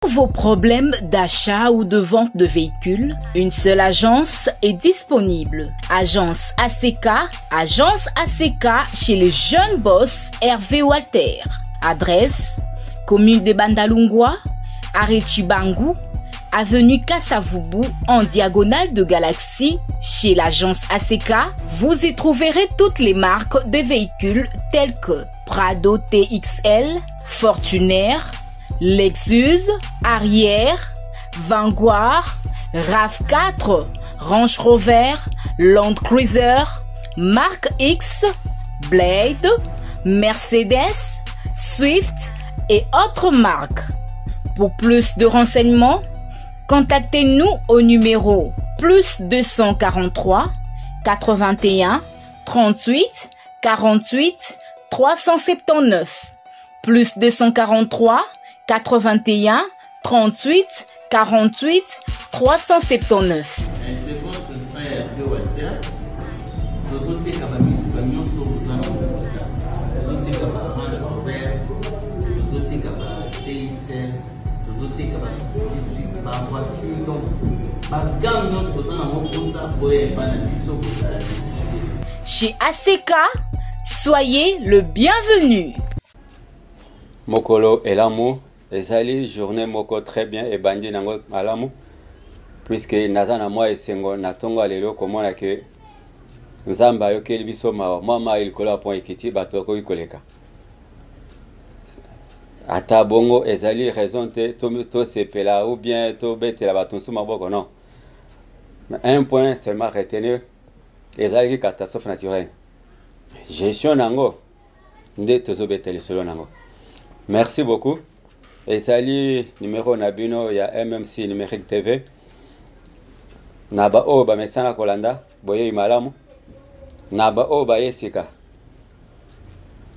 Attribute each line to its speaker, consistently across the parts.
Speaker 1: Pour vos problèmes d'achat ou de vente de véhicules, une seule agence est disponible. Agence ACK chez le jeune boss Hervé Walter. Adresse: commune de Bandalungwa, arrêt Chibangu, avenue Kassavubu, en diagonale de Galaxie. Chez l'agence ACK, vous y trouverez toutes les marques de véhicules telles que Prado TXL, Fortuner, Lexus, Arrière, Vanguard, RAV4, Range Rover, Land Cruiser, Mark X, Blade, Mercedes, Swift et autres marques. Pour plus de renseignements, contactez-nous au numéro plus 243 81 38 48 379 plus 243 81 38 48 379.
Speaker 2: C'est votre frère de Walter. Nous autres capables de
Speaker 1: Chez ACK, soyez le bienvenu.
Speaker 3: Mokolo et l'amour, ezali journée moko très bien et bandi nango malamu, puisque nazana moi et sengo natongo alelo komona ke nzamba yo keli biso mawa mama il kola point ekiti batoko ikoleka. Ata bongo ezali raison te to sepela ou bien to betela batonsu maboko non. Mais un point seulement retenir, ezali ki catastrophe naturelle. Gestion nango nde tozo beteli solo nango. Merci beaucoup. Ezali numéro nabino ya MMC numérique TV. Naba o ba mesana kolanda boye malamu. Naba o ba yesika.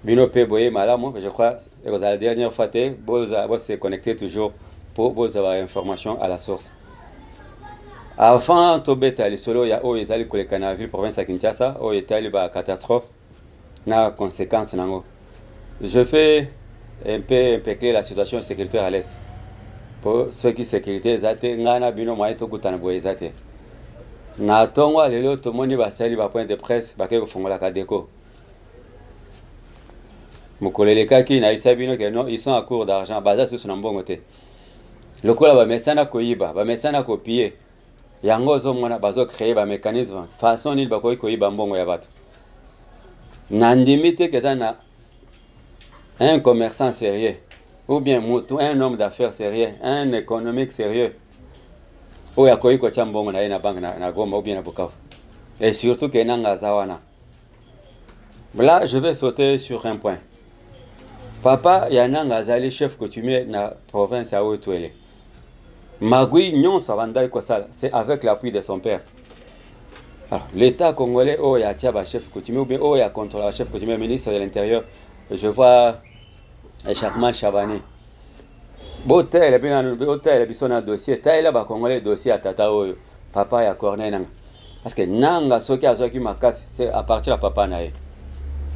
Speaker 3: Bino pe boye malamu, je crois que la dernière fois vous se connecter toujours pour vous avoir information à la source. Avant to beta li solo ya o ezali koleka na ville province ya Kinshasa o etali ba catastrophe na conséquence nango. Je fais un peu clair la situation sécuritaire à l'est. Pour ceux qui sécurité zate ngana bino moyen to kutana boye zate. Na tongo lelo to moni ba sali ba point de presse ba ke ko fongola ka déco. Mokolele kaki na isabino que non ils sont à court d'argent baza sur son mbongo te. Lokola ba mesana koyiba ba mesana copier. Yango zo mona bazo créer ba mécanisme façon il ba koyiba mbongo ya bato. Na ndimite que ça na un commerçant sérieux, ou bien un homme d'affaires sérieux, un économique sérieux, ou ya koi ko chambongo na banque na Goma ou bien na Bukavu. Et surtout que nanga zawana. Là, je vais sauter sur un point. Papa yananga zali chef coutumier na province à Ouetouele. Magui nyon savanda ko sala, c'est avec l'appui de son père. Alors, l'État congolais oh ya tiaba chef coutumier ou bien oh ya contrôleur chef coutumier ministre de l'Intérieur. Je vois Charmant Chabani. Botel bisona dossier taila ba congolais dossier atata oyo papa ya Corneille nanga. Parce que nanga soki azoki makati c'est à partir de papa nae.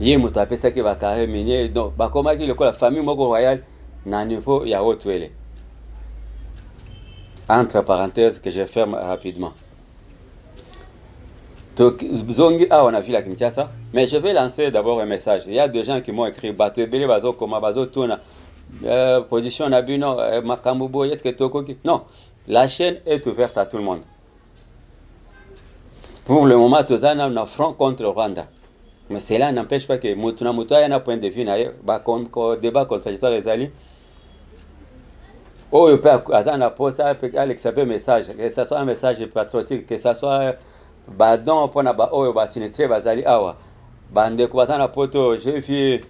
Speaker 3: Yé moto apesa ki ba carré minier donc ba komaki le la famille moko royale na niveau ya Ouetouele. Entre parenthèses que je ferme rapidement. Donc, Zongi a on a vu la Kinshasa, mais je vais lancer d'abord un message. Il y a des gens qui m'ont écrit Batebele bazo koma bazo tuna position nabino makambubo est-ce que tokoki. Non, la chaîne est ouverte à tout le monde. Pour le moment, tozana un front contre Rwanda. Mais cela n'empêche pas que mutuna mutoya na point de vue na ba débat contradictoire les alliés. Oh, il peut azana posa Alex a un message, que ce soit un message patriotique, que ce soit badon pona ba oyo ba sinistre bazali awa bande ko bazana poto j'ai vu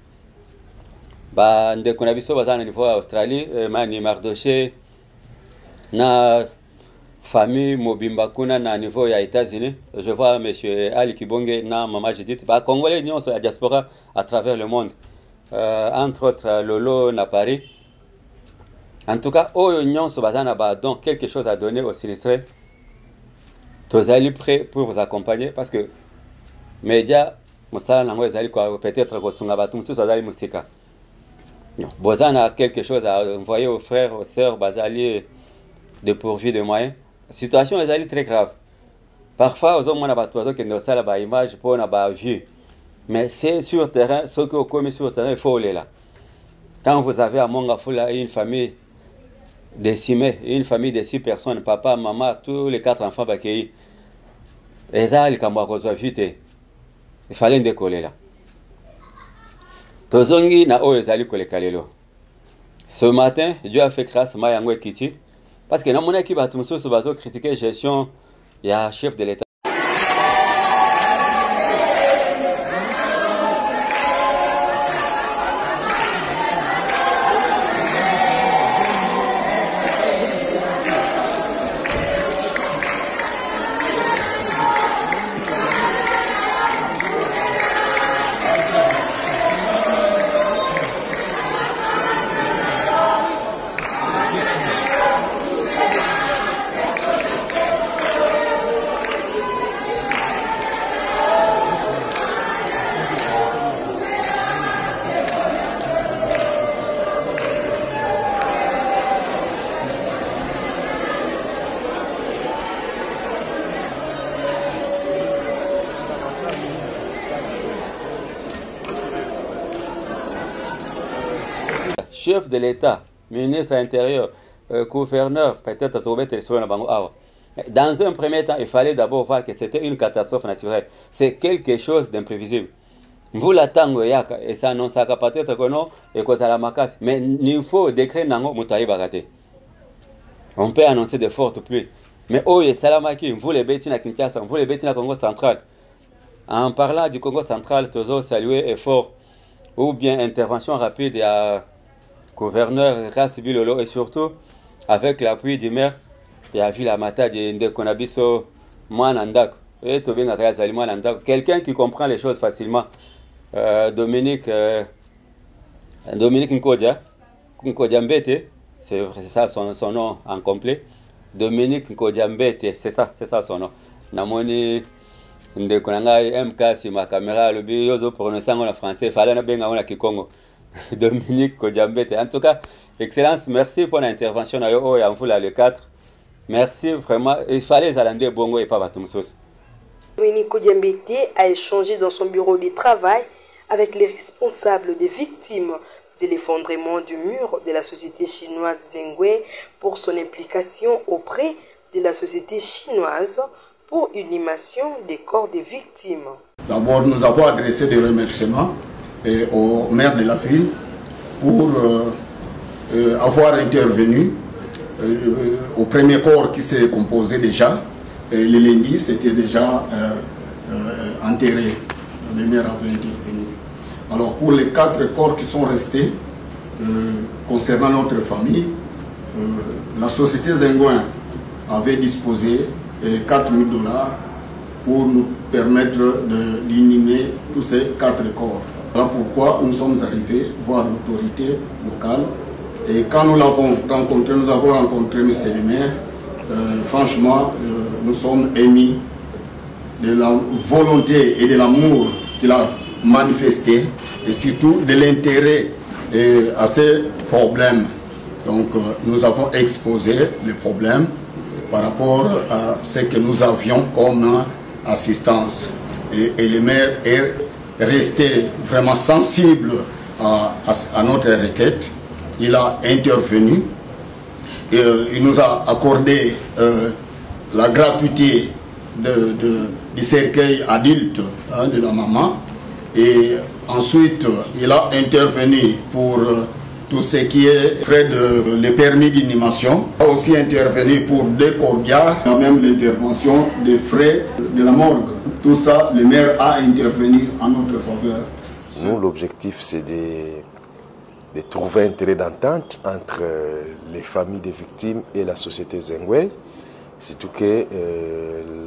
Speaker 3: bande ko na biso bazana niveau Australie mani Mardoché na famille Mobimba kuna na niveau ya États-Unis. Je vois monsieur Ali Kibonge na maman Judith ba congolais nyons ya diaspora à travers le monde, entre autres Lolo na Paris. En tout cas oyo nyons bazana ba donc quelque chose à donner aux sinistrés. Vous allez prêts pour vous accompagner parce que médias, peut-être que vous musika. Bozan a quelque chose à envoyer aux frères, aux sœurs, Bazali, dépourvus de moyens. La situation est très grave. Parfois, aux hommes, on a des images pour une vue. Mais c'est sur terrain, ce que vous commis sur terrain, il faut aller là. Quand vous avez à Mongafula une famille décimée, une famille de 6 personnes, papa, maman, tous les 4 enfants, il fallait décoller là. Tozongi na o ezali kolekalelo. Ce matin, Dieu a fait grâce à Yango Kiti parce que dans mon équipe a tout bazo critiquer la gestion il y a chef de l'État. Chef de l'État, ministre intérieur, gouverneur, peut-être trouver dans un premier temps, il fallait d'abord voir que c'était une catastrophe naturelle. C'est quelque chose d'imprévisible. Vous l'attendez, et ça annonce peut-être que non, et que ça la macasse. Mais il faut décret nango mutaï bagate. On peut annoncer de fortes pluies. Mais oh, et salamaki, vous les bêtines à Kinshasa, vous les bêtines à Congo central. En parlant du Congo central, toujours saluer effort ou bien intervention rapide à gouverneur Rassi Bilolo et surtout avec l'appui du maire et à Villa Mata de Ndekonabiso Mwanandako et Tobinga Kayazali Mwanandako, quelqu'un qui comprend les choses facilement. Dominique Nkodia Mbete, c'est ça son nom en complet. Dominique Nkodia Mbete, c'est ça son nom. Namoni Ndekonanga MK si ma caméra le biozo prononcer en français, fallait na benga on a Kikongo. Dominique Kodiambete. En tout cas, Excellence, merci pour l'intervention. Le 4. Merci vraiment. Il fallait les Alandais Bongo et pas Batumsos.
Speaker 4: Dominique Kodiambete a échangé dans son bureau de travail avec les responsables des victimes de l'effondrement du mur de la société chinoise Zengwei pour son implication auprès de la société chinoise pour une inhumation des corps des victimes.
Speaker 5: D'abord, nous avons adressé des remerciements au maire de la ville pour avoir intervenu au premier corps qui s'est composé déjà. Et le lundi, c'était déjà enterré. Le maire avait intervenu. Alors pour les 4 corps qui sont restés, concernant notre famille, la société Zengwei avait disposé $4 000 pour nous permettre d'inhumer tous ces 4 corps. Voilà pourquoi nous sommes arrivés voir l'autorité locale. Et quand nous l'avons rencontré, nous avons rencontré M. le maire. Franchement, nous sommes émis de la volonté et de l'amour qu'il a manifesté et surtout de l'intérêt à ces problèmes. Donc nous avons exposé les problèmes par rapport à ce que nous avions comme assistance. Et le maire est resté vraiment sensible à notre requête. Il a intervenu et il nous a accordé la gratuité du cercueil adulte de la maman. Et ensuite, il a intervenu pour tout ce qui est frais de le permis d'inhumation. Il a aussi intervenu pour 2 cordiards, même l'intervention des frais de la morgue. Tout ça, le maire a intervenu en notre faveur.
Speaker 6: Nous, l'objectif, c'est de trouver un terrain d'entente entre les familles des victimes et la société Zengwei. Surtout que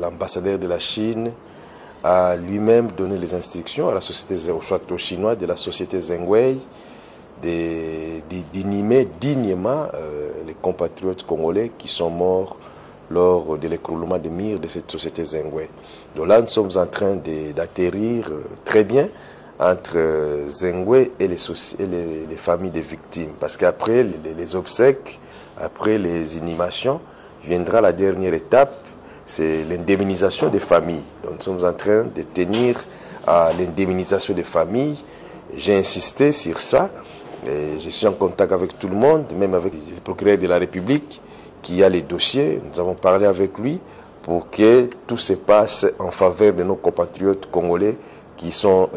Speaker 6: l'ambassadeur de la Chine a lui-même donné les instructions à la société au château chinois de la société Zengwei d'inhumer dignement les compatriotes congolais qui sont morts lors de l'écroulement des murs de cette société Zengwei. Donc là, nous sommes en train d'atterrir très bien entre Zengwe et les familles des victimes. Parce qu'après les obsèques, après les inhumations, viendra la dernière étape, c'est l'indemnisation des familles. Donc nous sommes en train de tenir à l'indemnisation des familles. J'ai insisté sur ça. Et je suis en contact avec tout le monde, même avec le procureur de la République qui a les dossiers. Nous avons parlé avec lui pour que tout se passe en faveur de nos compatriotes congolais qui sont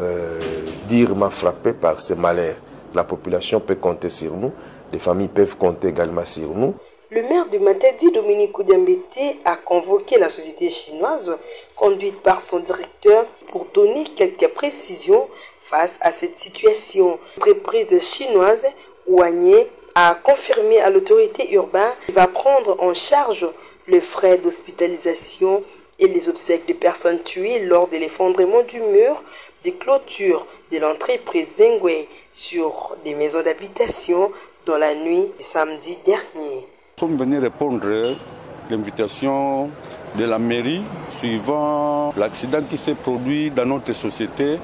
Speaker 6: durement frappés par ces malheurs. La population peut compter sur nous, les familles peuvent compter également sur nous.
Speaker 4: Le maire de Matadi, Dominique Koudiambété, a convoqué la société chinoise, conduite par son directeur, pour donner quelques précisions face à cette situation. L'entreprise chinoise, Ouagné, a confirmé à l'autorité urbaine qu'il va prendre en charge les frais d'hospitalisation et les obsèques de personnes tuées lors de l'effondrement du mur de clôture de l'entreprise Zengwe sur des maisons d'habitation dans la nuit du samedi dernier.
Speaker 7: Nous sommes venus répondre à l'invitation de la mairie suivant l'accident qui s'est produit dans notre société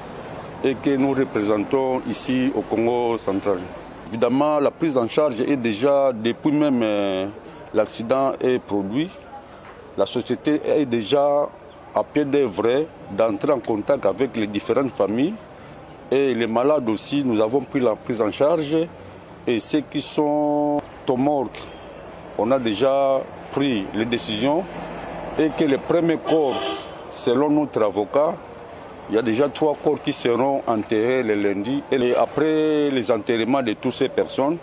Speaker 7: et que nous représentons ici au Congo central. Évidemment, la prise en charge est déjà, depuis même l'accident est produit, la société est déjà à pied d'œuvre d'entrer en contact avec les différentes familles et les malades aussi, nous avons pris la prise en charge et ceux qui sont morts, on a déjà pris les décisions et que les premiers corps, selon notre avocat, il y a déjà 3 corps qui seront enterrés le lundi et après les enterrements de toutes ces personnes,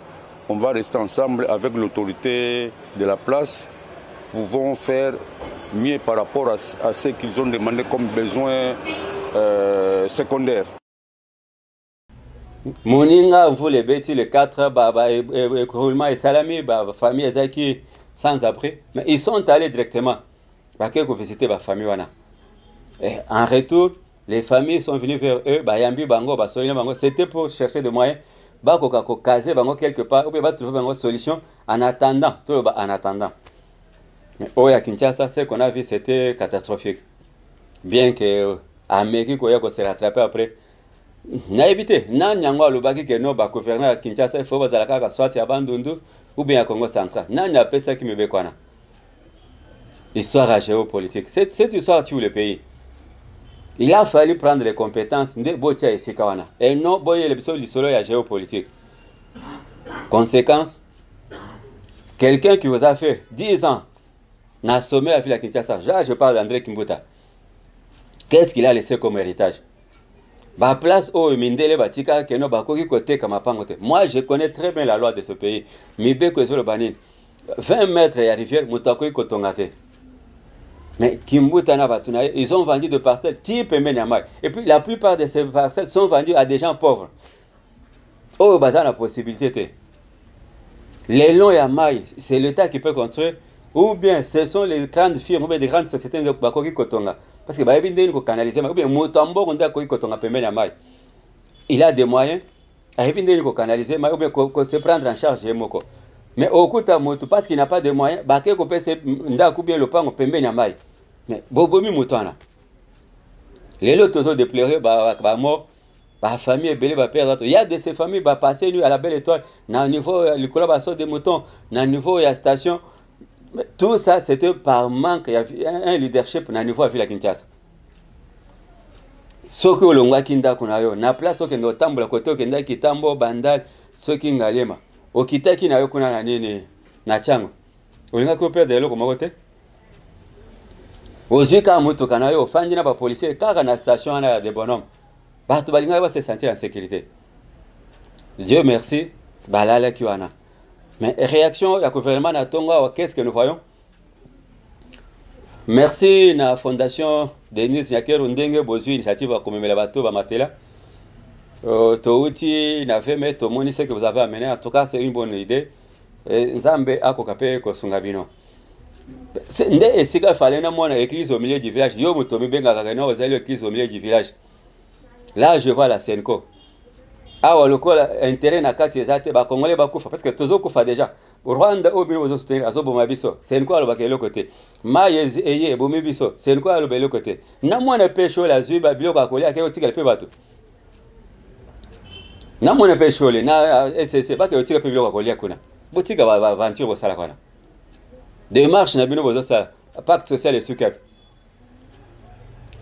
Speaker 7: on va rester ensemble avec l'autorité de la place. Nous pouvons faire mieux par rapport à ce qu'ils ont demandé comme besoin secondaire.
Speaker 3: Moninga, vous les bêtis, les 4, écroulement et salami, famille Ezaki sans abri, mais ils sont allés directement. Parce que vous visitez la famille. En retour, les familles sont venues vers eux, c'était pour chercher des moyens, caser quelque part, ou trouver une solution en attendant. En attendant. Mais au Kinshasa, ce qu'on a vu, c'était catastrophique. Bien que l'Amérique se rattraper après. Na évité, na nyangwa lubaki que no ba gouverner à Kinshasa, il faut bazalaka soit ya Bandundu ou bien à Congo central. Na n'a pas ça qui me bekwana. Histoire à géopolitique. Cette histoire tue le pays. Il a fallu prendre les compétences de Botia et Sikawana. Et non, boyer le biso du solo à géopolitique. Conséquence, quelqu'un qui vous a fait 10 ans n'a sommet à Villa Kinshasa. Je parle d'André Kimbuta. Qu'est-ce qu'il a laissé comme héritage? Ba place au Mindele Batika Keno Bakoki côté Kamapangote. Moi, je connais très bien la loi de ce pays. Mibe Kwezo le Banin. 20 mètres et à rivière, Mutakoy Kotongate. Mais Kimbuta Nabatuna, ils ont vendu de parcelles type Menyamai. Et puis la plupart de ces parcelles sont vendues à des gens pauvres. Oh, bazar la possibilité. Les longs et Amai, c'est l'État qui peut construire. Ou bien ce sont les grandes firmes ou bien des grandes sociétés de Bakoki Kotonga. Parce que il a des moyens, il a canaliser, ou bien se prendre en charge. Mais au coup de parce qu'il n'a pas de moyens, il peut se bien le pan mais bobomi moutana. Les autres ont déploré mort, la famille est belle, il y a de ces familles qui passent à la belle étoile, au niveau de collaboration des moutons, au niveau de la station. Tout ça, c'était par manque. Il y avait un leadership au niveau de la Kinshasa. Ce que l'on a kinda kunayo, na place au kendo tambo la kote au kenda kitambo bandal, ce qui ngalema. Au kitaki na yo kuna na nini na chango. Olinga ko perdre lo komakote. Ozwika mutu kanayo ofandi na ba policier kaka na station na de bonhomme. Batu balinga ba se sentir en sécurité. Dieu merci, balala kiwana. Mais réaction, le gouvernement a Tonga, qu'est-ce que nous voyons? Merci à la fondation Denis Nyakeru Ndenge Bozui initiative à commémorer la bateau Bamatela. Touti n'a fait mettre au monde ce que vous avez amené. En tout cas, c'est une bonne idée. Nzambe a kokape kosungabino. Nde esika fallait na mona église au milieu du village. Yo mutomi benga kakana ozali église au milieu du village. Là, je vois la Senko. Awa lokola intérêt na kati ezate ba congolais bakufa parce que tozo kufa déjà Rwanda obino bozo soutenir azoboma biso c'est quoi le bakelo côté maye eye bomi biso c'est quoi le belo côté na mwana pesho la zui ba bilo bakolia ke otika pe bato na mona pe shole na SSC ba ke otika pe biloko kolia kuna botika ba aventure bosala kuna démarche na bino bozosala pacte social et sucre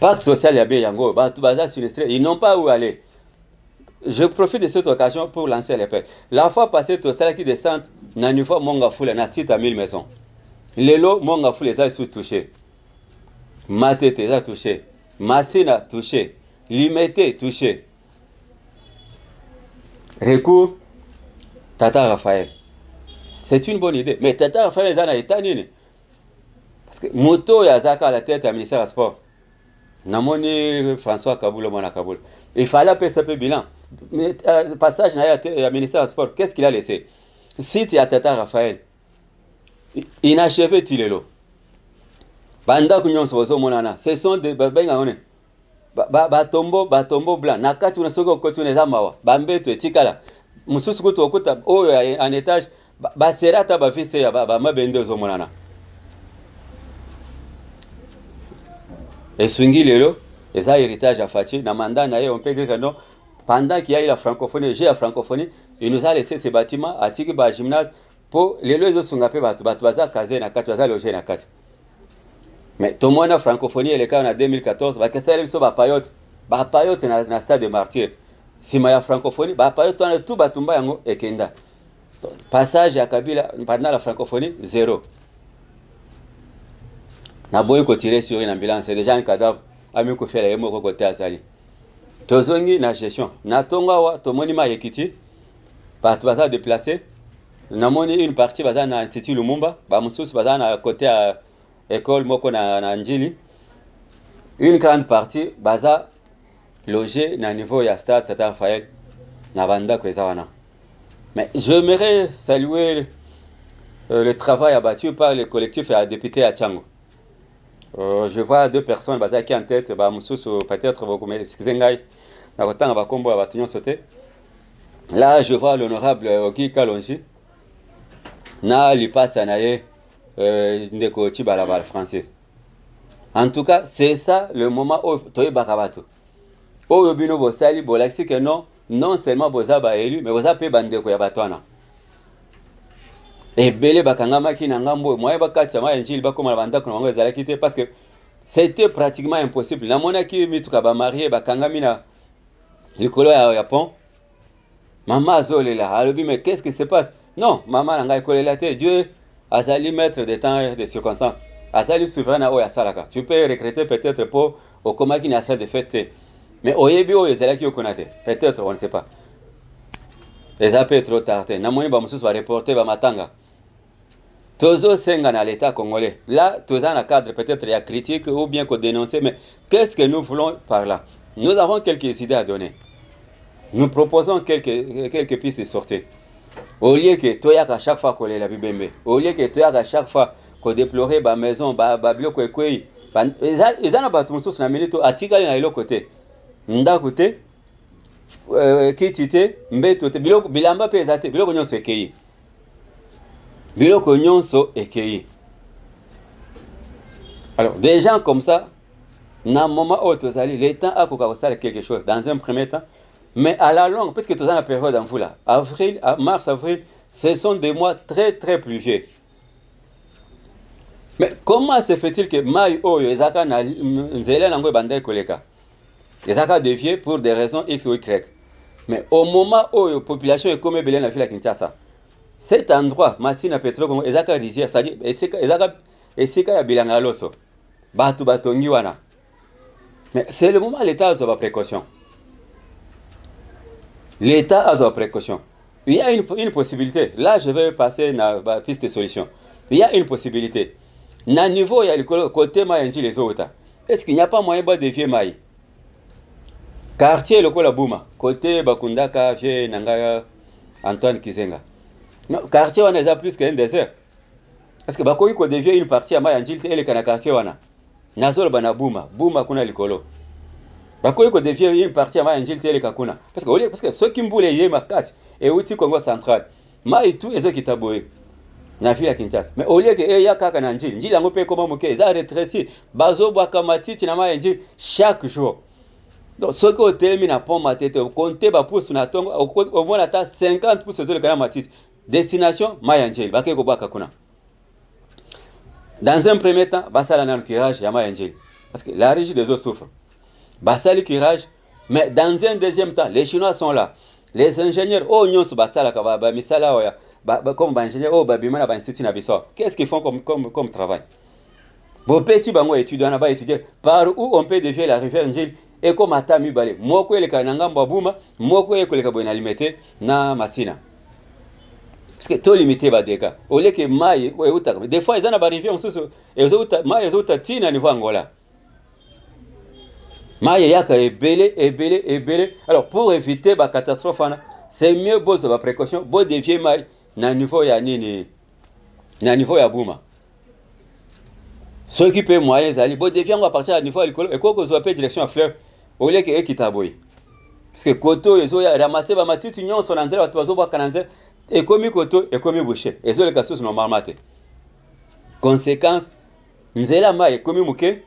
Speaker 3: pacte social ya bien yango ba tu baza sinistré ils n'ont pas où aller. Je profite de cette occasion pour lancer l'appel. La fois passée tout ça qui descend na niveau monga foule na site à 1000 maisons. Lelo monga foule les a sous touché. Matete les a touché. Massina touché. Limité touché. Recours Tata Raphaël. C'est une bonne idée. Mais Tata Raphaël en a état nini. Parce que moto ya zaka à la tête à ministère du sport. Namoni François Kaboul mona Kaboul. Il fallait appeler ce bilan. Mais passage à ministère du sport, qu'est-ce qu'il a laissé? Si tu as Tata Raphaël, inachevé Tilelo. Banda kunyon sozo monana. Ce sont des benga one. Batombo blanc. Nakati unasoko kotune zamawa. Bambeto etikala. Mususu kutu okuta oyo en étage. Baserata ba viste ya ba mabende zo monana. Et swingi lelo, et ça héritage à Fatih, na mandat na on peut dire que non. Pendant qu'il y a eu la francophonie, j'ai la francophonie, il nous a laissé ces bâtiments à Tiki ba gymnase pour les lois sont appelés baza casé na 4 baza logé na 4. Mais tout le monde a francophonie et le cas en 2014, ba kessa le so ba payote na stade de martyr. Si ma francophonie, ba payote on a tout batumba yango ekenda. Passage à Kabila pendant la francophonie 0. Na boy ko tirer sur une ambulance, c'est déjà un cadavre. Ami ko faire yemo ko côté azali. Tozongi na gestion. Na tonga wa tomoni ma yekiti. Ba tu vas déplacer. Na moni une partie baza na institut Lumumba, ba mususu baza na côté à école moko na Njili. Une grande partie baza logé na niveau ya stade Tata Raphaël na banda ko ezawana. Mais j'aimerais saluer le travail abattu par le collectif et député à Tchango. Je vois deux personnes qui en tête, peut-être beaucoup, mais excusez-moi, là je vois l'honorable Oki Kalonji, na lipas anaye ndeko Chibalabal Francis. En tout cas, c'est ça le moment où Toye Bakabato. Où Yobino Bosali, Bolaxi que non seulement Bozaba élu, mais Bozape Bandeko Yabatwana. Et Bele Bakangama qui n'angambo, moi Bakatsa, moi Njil Bakoma Banda qu'on va quitter parce que c'était pratiquement impossible. La monarchie Mituka marié Bakangamina, le colo à Japon. Maman Zolela, alors mais qu'est-ce qui se passe? Non, maman n'a pas la tête. Dieu a sali maître des temps et des circonstances. A sali souverain à Salaka. Tu peux regretter peut-être pour au coma qui n'a pas de fête. Mais au Yebi, au Yezala qui au Konate. Peut-être, on ne sait pas. Et ça peut être trop tard. Namoni Bamoussous va reporter Bamatanga. Tozo senga na l'État congolais. Là, tous un cadre peut-être il y a critique ou bien qu'on dénoncer, mais qu'est-ce que nous voulons par là? Nous avons quelques idées à donner. Nous proposons quelques pistes de sortie. Au lieu que toi à chaque fois qu'on est la bibembe, au lieu que toi à chaque fois qu'on déplorait ba maison, ba bloc kwei, ils en a pas tout sous na minute atika na l'autre côté. Nda côté kitite mbeto te biloko bilamba pesate biloko nyonso ekei. Biloko nyonso ekei. Alors, des gens comme ça, dans un moment où l'État a fait quelque chose, dans un premier temps, mais à la longue, puisque tout ça la période en foule, avril, mars, avril, ce sont des mois très très pluvieux. Mais comment se fait-il que Maï Oyo, les Aka Nzele Nango Bandai Koleka, les Aka dévié pour des raisons X ou Y. Mais au moment où la population est comme Belen la ville à Kinshasa, cet endroit, Massina Petro, les Aka Rizière, c'est-à-dire, et c'est qu'il y a Bilanga Loso, Batu Batongiwana. Mais c'est le moment où l'État a sa précaution. L'État a sa précaution. Il y a une possibilité. Là, je vais passer dans la piste de solution. Il y a une possibilité. Dans le niveau, il y a le côté Maïnji les autres. Est-ce qu'il n'y a pas moyen de dévier Maï? Quartier, le Kola Bouma. Côté Bakundaka, Vie Nanga, Antoine Kizenga. Non, quartier, on a plus qu'un désert. Parce que Bakoui, qu'on dévie une partie à Maïnji, et le quartier, on a. Nazol Bana Bouma. Bouma, Kuna Likolo. Bakoui, qu'on dévie une partie à Maïnji, et le Kakuna. Parce que ceux qui me voulaient y ma casse, et outil Congo central, Maï tout, et ceux qui taboué. Na ville à Kinshasa. Mais au lieu que y a kaka na njili, njili yango pe koma moke, za rétréci, bazo bwa kamati tina ma njili chaque jour. donc ce que otelemi na pont matete compter ba pousse na tongo au moins ata 50 pouces sur le canal matite destination Mayanjeli bakeko baka kuna. Dans un premier temps basala na curage ya Mayanjeli parce que la régie des eaux souffre. Basali curage, mais dans un deuxième temps les Chinois sont là. Les ingénieurs oh nyonso basala ka ba misala oya comme ingénieur oh ba bimana ba institut na biso. Qu'est-ce qu'ils font comme travail? Bon pesi bango étudiant na ba étudier par où on peut dévier la rivière Njili. Et comme atami balé moko ele kananga mbabuma moko ele koleka boina limité na masina parce que to limité ba deka ole ke mai we uta des fois ils en ba rivière mususu et uta mai uta tina niveau Angola mai yaka ebele alors pour éviter ba catastrophe c'est mieux bo ba précaution bo dévier mai na niveau ya nini na niveau ya buma ceux qui peuvent moyens ali bo dévier on va partir à niveau à l'école et quoi que soit pas direction à fleuve au lieu que ekitaboy parce que koto ezo ya ramasser ba matiti nyonso na nzela watu bazoba kananze ekomi koto ekomi boucher ezo le kasus normalement te conséquence nzela ma ekomi muke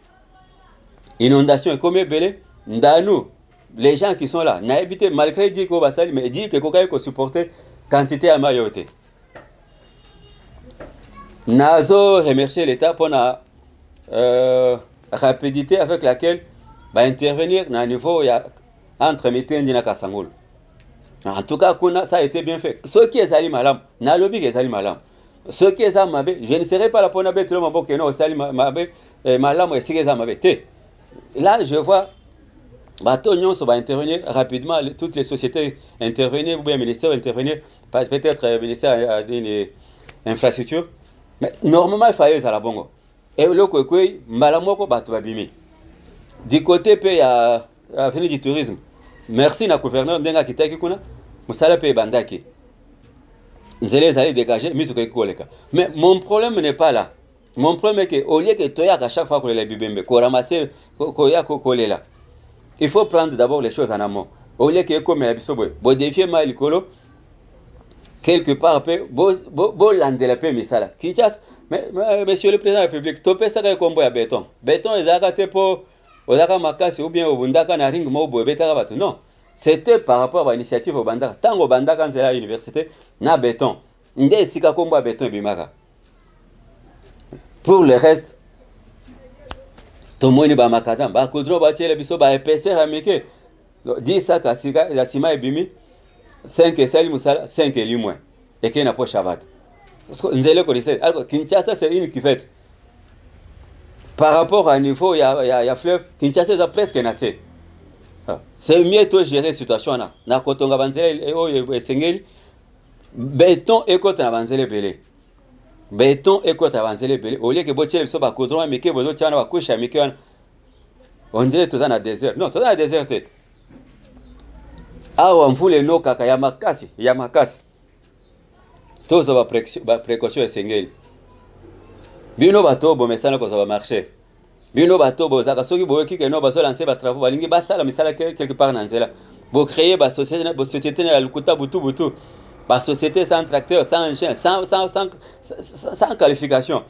Speaker 3: inondation ekomi belé ndanu les gens qui sont là na éviter malgré dire ko basali mais dire que kokai ko supporter quantité à mayote nazo remercier l'état pour la rapidité avec laquelle va intervenir à niveau entre Mitendi et Kasangolo. En tout cas, ça a été bien fait. Ceux qui sont malam, n'a lobby qui sont malam. Ceux qui sont mabé, je ne serai pas là pour n'aber tout le monde qui non sali mabé malam et si qui sont mabé. Là, je vois bateau nyonso va intervenir rapidement, toutes les sociétés intervenir ou bien le ministère intervenir, peut-être le ministère d'une infrastructure. Mais normalement, il fallait ça la bongo. Et le kokoi malamoko bato babimi. Du côté pays à venir du tourisme. Merci na gouverneur ndenga kitaki kuna musala pe bandaki. Nzele allez dégager mizuko koleka. Mais mon problème n'est pas là. Mon problème est que au lieu que toya à chaque fois que les bibembe ko ramasser ko ya ko kolela. Il faut prendre d'abord les choses en amont. Au lieu que comme la bisobo bo défier ma likolo quelque part pe bo landela pe misala. Kinchas mais monsieur le président de la République topé ça comme ya béton. Béton ezaka te po Ozaka makasi ou bien obundaka na ring mo boebeta bato. Non, c'était par rapport à l'initiative au bandaka. Tango bandaka nzela université na béton. Nde sika kombo béton bimaka. Pour le reste, tomoni ba makadam ba kodro ba tele biso ba épaisseur ameke. 10 sacs à sika la ciment et bimi 5 esali musala 5 elimwe. Et qui na po shabat. Parce que nzele ko dise alors Kinshasa c'est une cuvette. Par rapport à un niveau, il y a fleuve, Kinshasa est presque nassé. C'est mieux de gérer la situation. Na kotonga banzele et sengeli, béton et côte avanzele belé. Béton et côte avanzele belé. Au lieu que botier le soba kodron, mais que bozo tiana va coucher, mais que on dirait tout ça dans désert. Non, tout ça dans désert. Ah, on fout les noms kaka yamakasi, yamakasi. Tout ça va précaution et sengeli. Bino bato bo mesana ko ça va marcher. Bino bato bo zaka soki bo ki ke no baso lancer ba travaux balingi basala misala quelque part na nzela. Bo créer ba société na lukuta butu ba société sans tracteur, sans engin, sans qualification.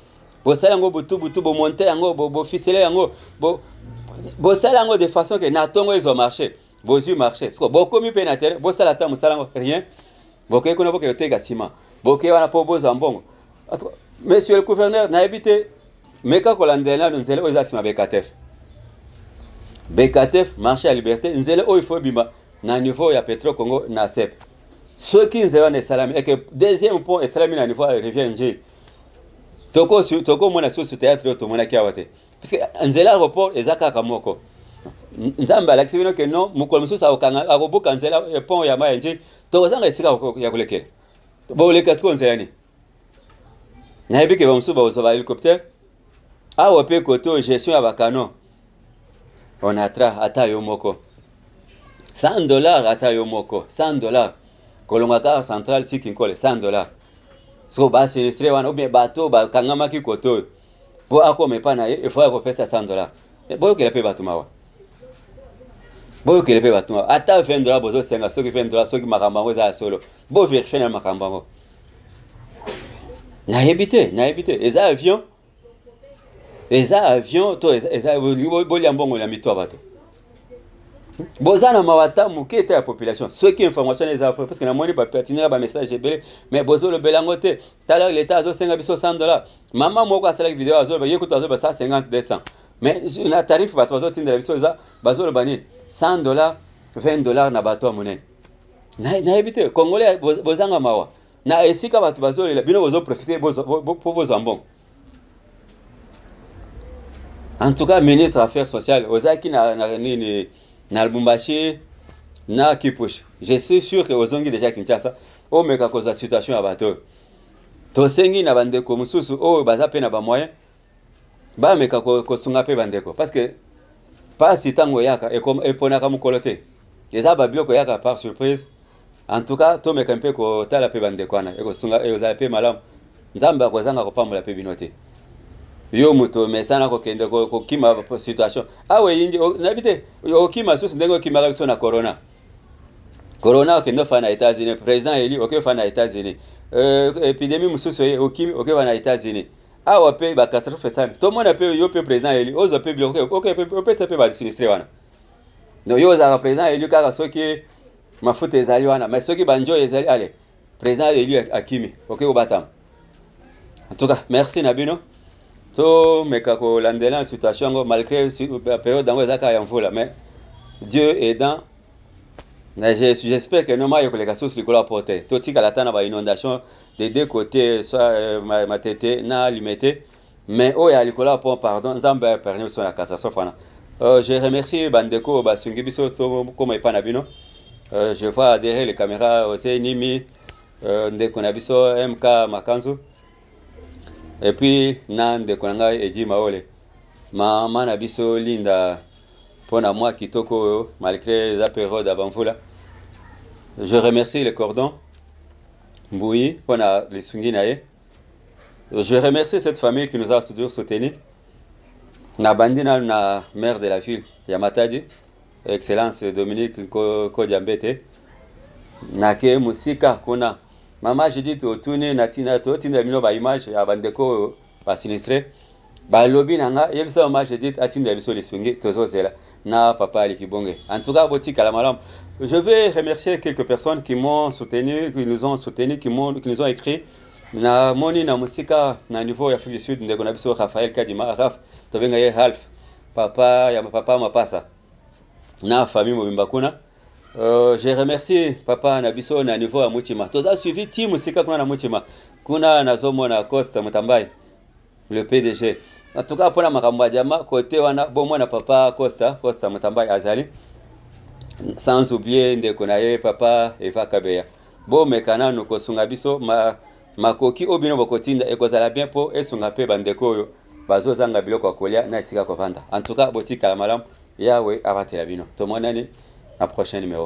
Speaker 3: Bo sala ngo butu bo monter ngo bo ficeler ngo bo sala ngo de façon que na tongo ils ont marché. Bo su marché. Bo komi pe na terre, bo sala ta musala ngo rien. Bo ke kono bo ke tega ciment. Bo ke wana po bo zambongo. Monsieur le gouverneur, n'a habité, mais quand on a dit nous allons Bekatef. Bekatef, marché à liberté, nous allons il faut bima, na niveau ya pétrole Congo na CEP. Ceux qui nous allons salami et que deuxième point est salami na niveau rivière Njili. Toko mona sur théâtre to mona kiawate. Parce que nzela aéroport ezaka kamoko. Nzamba l'accès que non, mukolmusu sa okanga akobuka nzela pont ya Njili. To zanga esika ya kulekela. Bo le kasko nzela ni. Nayebi ke bamusuba ozoba hélicoptère awa pe koto gestion ya bakano on atra ata yo moko $100 ata yo moko $100 kolonga ka central sikinkole $100 so ba sinistre wana obi bato ba kangama ki koto po akome pa na ye il faut akopesa $100 boyo kele pe bato mawa ata $20 bozo senga soki $20 soki makambango za solo bo vérifier na makambango. Na habité, les avions, to les boliambongo la mito bato. bozana mawata mukete ya population ceux qui information les affaires parce que na moni ba pertinent ba message belé mais bozo le belangote tala l'état azo senga biso $100 maman moko asala vidéo azo ba yekuta azo ba 150 200 mais na tarif ba bazo tindela biso za bazo le bani $100 $20 na bato monene na ebité congolais bozanga mawa na esika bato bazo le bino bozo profiter bozo ambon. En tout cas, ministre des Affaires sociales, Ozaki na Lubumbashi, na Kipush. Je suis sûr que Ozongi déjà Kinshasa, o meka koza situation à bateau. Tosengi na bandeko mususu, o bazape na ba moyen, ba meka ko sunga pe bandeko. Parce que pas si tango yaka et comme eponaka mukolote. Eza ba biloko yaka par surprise. En tout cas, to meka mpe ko tala pe bandeko na, e ko sunga e ozape malam. Nzamba ko zanga ko pambola pe binote. Yo muto mesana ko kende ko kima situation awe yindi nabite yo kima susu ndengo kima biso na corona kendo fa na États-Unis président eli OK fa na États-Unis épidémie mususu okimi OK fa na États-Unis awa pe ba catastrophe ça to mona pe yo pe président eli ozo pe bloqué OK pe ça pe ba sinistre wana no yo za président eli kaka soki mafuta ezali wana mais soki banjo ezali allez président eli akimi OK obatam. En tout cas merci Nabino. To meka ko landela situation malgré la période dans ezaka ya mvula mais Dieu aidant j'espère que normalement il y a les ressources likolo apporter to tika la tana ba inondation des deux côtés soit matete na limité mais o ya likolo pour pardon nzamba permis sur la catastrophe wana. Je remercie bandeko basungi biso to comme epana bino. Je vois derrière les caméras aussi Nimi ndeko na biso MK Makanzu. Et puis, Nande Konanga Edi Maole. Maman Nabiso Linda, pour moi qui toko, malgré la période d'avant-voula. Je remercie les cordons, Mboui, pour les Sunginae. Je remercie cette famille qui nous a toujours soutenus. Nabandina, la mère de la ville, Yamatadi, Excellence Dominique Kodiambete. Nake Musika Kona. Maman, j'ai dit au tourner natina to tinda mino ba image ya bandeko ba sinistré ba lobby nanga yebisa maman j'ai dit atinda biso les swingi tozo zela na papa ali kibonge. En tout cas boti kala malam. Je vais remercier quelques personnes qui m'ont soutenu, qui nous ont soutenu, qui nous ont écrit na moni na musika na niveau ya Afrique du Sud ndeko na biso Raphaël Kadima Raf to benga ye half papa ya papa mapasa na famille mobimba kuna. Je remercie papa Nabiso na niveau à Mutima. Tous a suivi team musika kuna na Mutima. Kuna nazomo na Costa Mutambai, le PDG. En tout cas pour na makambo jama côté wana bomo na papa Costa Mutambai azali. Sans oublier ndeko na ye papa Eva Kabeya. Bo mekana no kosunga biso makoki obino bokotinda ekozala bien po esunga pe bandeko yo bazo zanga biloko kolia na esika kovanda. En tout cas botika la malam yawe abatela bino. Tomonani à prochain numéro.